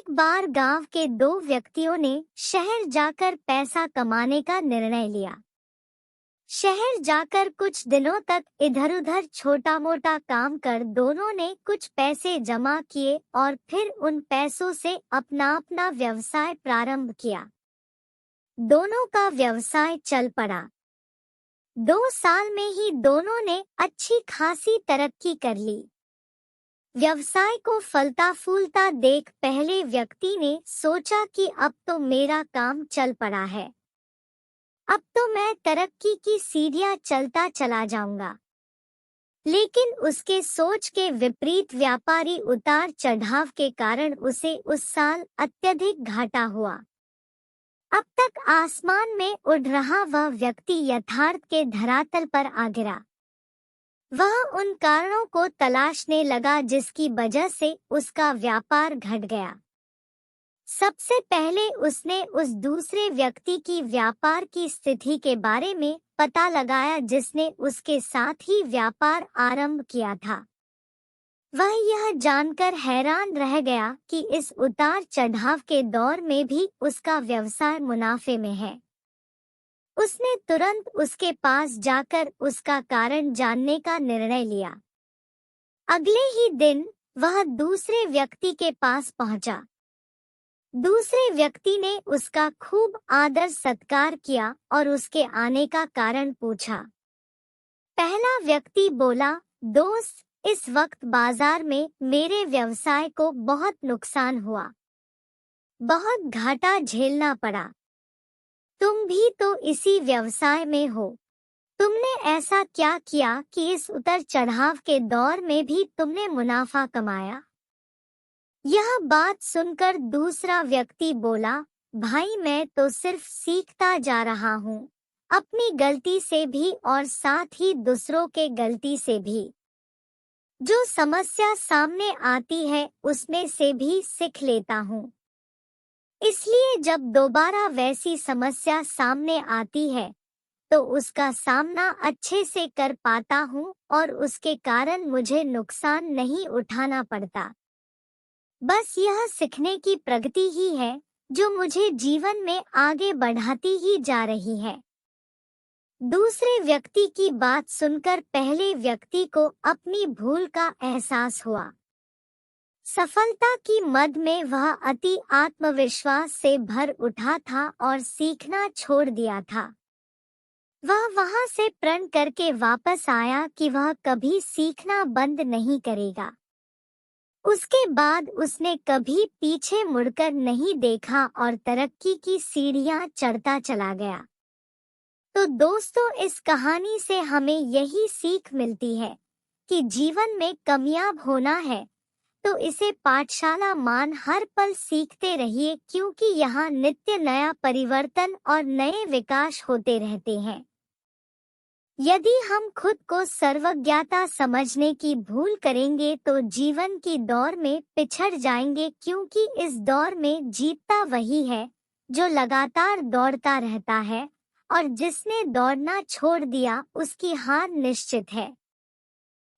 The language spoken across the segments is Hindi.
एक बार गांव के दो व्यक्तियों ने शहर जाकर पैसा कमाने का निर्णय लिया। शहर जाकर कुछ दिनों तक इधर-उधर छोटा-मोटा काम कर दोनों ने कुछ पैसे जमा किए और फिर उन पैसों से अपना-अपना व्यवसाय प्रारंभ किया। दोनों का व्यवसाय चल पड़ा। 2 साल में ही दोनों ने अच्छी खासी तरक्की कर ली। व्यवसाय को फलता फूलता देख पहले व्यक्ति ने सोचा कि अब तो मेरा काम चल पड़ा है। अब तो मैं तरक्की की सीढ़ियां चलता चला जाऊंगा। लेकिन उसके सोच के विपरीत व्यापारी उतार चढ़ाव के कारण उसे उस साल अत्यधिक घाटा हुआ। अब तक आसमान में उड़ रहा वह व्यक्ति यथार्थ के धरातल पर आ गिरा। वह उन कारणों को तलाशने लगा जिसकी वजह से उसका व्यापार घट गया। सबसे पहले उसने उस दूसरे व्यक्ति की व्यापार की स्थिति के बारे में पता लगाया जिसने उसके साथ ही व्यापार आरंभ किया था। वह यह जानकर हैरान रह गया कि इस उतार चढ़ाव के दौर में भी उसका व्यवसाय मुनाफे में है। उसने तुरंत उसके पास जाकर उसका कारण जानने का निर्णय लिया। अगले ही दिन वह दूसरे व्यक्ति के पास पहुंचा। दूसरे व्यक्ति ने उसका खूब आदर सत्कार किया और उसके आने का कारण पूछा। पहला व्यक्ति बोला, दोस्त, इस वक्त बाजार में मेरे व्यवसाय को बहुत नुकसान हुआ। बहुत घाटा झेलना पड़ा। तुम भी तो इसी व्यवसाय में हो। तुमने ऐसा क्या किया कि इस उतर चढ़ाव के दौर में भी तुमने मुनाफा कमाया? यह बात सुनकर दूसरा व्यक्ति बोला, भाई मैं तो सिर्फ सीखता जा रहा हूँ, अपनी गलती से भी और साथ ही दूसरों के गलती से भी। जो समस्या सामने आती है उसमें से भी सीख लेता हूँ। इसलिए जब दोबारा वैसी समस्या सामने आती है तो उसका सामना अच्छे से कर पाता हूँ और उसके कारण मुझे नुकसान नहीं उठाना पड़ता। बस यह सीखने की प्रगति ही है जो मुझे जीवन में आगे बढ़ाती ही जा रही है। दूसरे व्यक्ति की बात सुनकर पहले व्यक्ति को अपनी भूल का एहसास हुआ। सफलता की मद में वह अति आत्मविश्वास से भर उठा था और सीखना छोड़ दिया था। वह वहां से प्रण करके वापस आया कि वह कभी सीखना बंद नहीं करेगा। उसके बाद उसने कभी पीछे मुड़कर नहीं देखा और तरक्की की सीढ़ियां चढ़ता चला गया। तो दोस्तों, इस कहानी से हमें यही सीख मिलती है कि जीवन में कामयाब होना है तो इसे पाठशाला मान हर पल सीखते रहिए, क्योंकि यहाँ नित्य नया परिवर्तन और नए विकास होते रहते हैं। यदि हम खुद को सर्वज्ञता समझने की भूल करेंगे तो जीवन की दौड़ में पिछड़ जाएंगे, क्योंकि इस दौर में जीतता वही है जो लगातार दौड़ता रहता है और जिसने दौड़ना छोड़ दिया उसकी हार निश्चित है।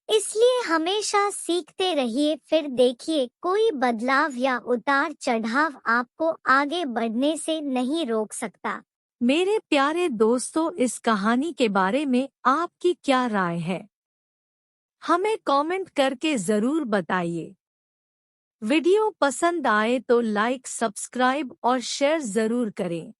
इसलिए हमेशा सीखते रहिए, फिर देखिए कोई बदलाव या उतार चढ़ाव आपको आगे बढ़ने से नहीं रोक सकता। मेरे प्यारे दोस्तों, इस कहानी के बारे में आपकी क्या राय है? हमें कमेंट करके जरूर बताइए। वीडियो पसंद आए तो लाइक, सब्सक्राइब और शेयर जरूर करें।